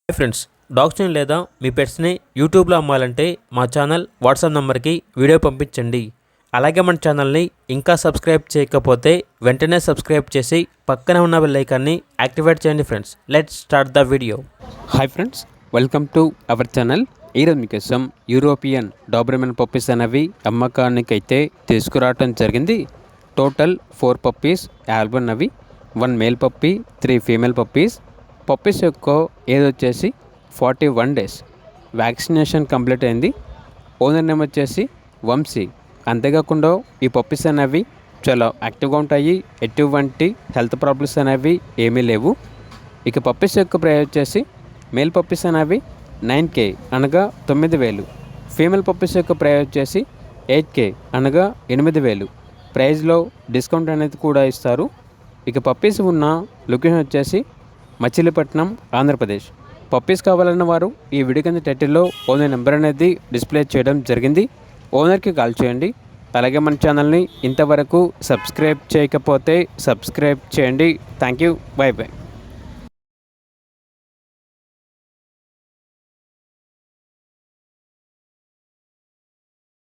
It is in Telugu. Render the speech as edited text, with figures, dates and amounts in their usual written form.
హాయ్ ఫ్రెండ్స్, డాగ్స్ని లేదా మీ పెట్స్ని యూట్యూబ్లో అమ్మాలంటే మా ఛానల్ వాట్సాప్ నెంబర్కి వీడియో పంపించండి. అలాగే మన ఛానల్ని ఇంకా సబ్స్క్రైబ్ చేయకపోతే వెంటనే సబ్స్క్రైబ్ చేసి పక్కనే ఉన్న బెల్ ఐకాన్ని యాక్టివేట్ చేయండి. Friends, let's start the video. Hi friends, welcome to our channel. ఈరోజు మీకోసం యూరోపియన్ డాబర్మెన్ పప్పీస్ అనేవి అమ్మకానికైతే తీసుకురావటం జరిగింది. టోటల్ 4 పప్పీస్ ఆల్బన్ అవి, 1 male puppy, 3 female puppies. Puppies యొక్క ఏజ్ వచ్చేసి 41 డేస్. వ్యాక్సినేషన్ కంప్లీట్ అయింది. ఓనర్ నేమ్ వచ్చేసి వంశీ. అంతేకాకుండా ఈ పప్పీస్ అనేవి చాలా యాక్టివ్గా ఉంటాయి. ఎటువంటి హెల్త్ ప్రాబ్లమ్స్ అనేవి ఏమీ లేవు. ఇక పప్పీస్ యొక్క ప్రైస్ వచ్చేసి మేల్ పప్పీస్ అనేవి 9K అనగా 9,000. ఫీమేల్ పప్పీస్ యొక్క ప్రైస్ వచ్చేసి 8K అనగా 8,000. ప్రైస్లో డిస్కౌంట్ అనేది కూడా ఇస్తారు. ఇక పప్పీస్ ఉన్న లొకేషన్ వచ్చేసి మచిలీపట్నం, ఆంధ్రప్రదేశ్. పప్పీస్ కావాలన్న వారు ఈ వీడియో కింద టైటిల్లో ఓనర్ నెంబర్ అనేది డిస్ప్లే చేయడం జరిగింది. ఓనర్కి కాల్ చేయండి. అలాగే మన ఛానల్ని ఇంతవరకు సబ్స్క్రైబ్ చేయకపోతే సబ్స్క్రైబ్ చేయండి. Thank you. By by.